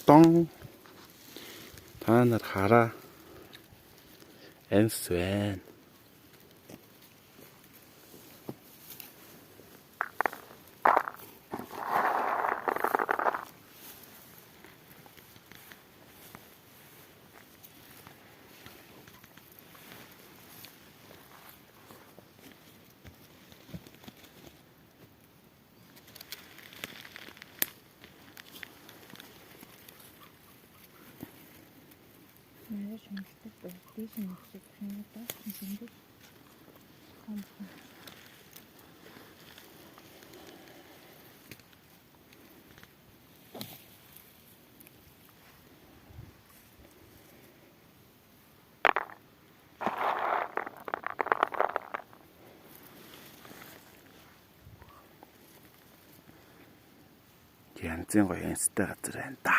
咚，他那他了，很酸。Нэрээ шумалдаг байх. Дээш нь мөчөд хинэтаа шинжлэх компани. янзын гоё энстэй газар байна да.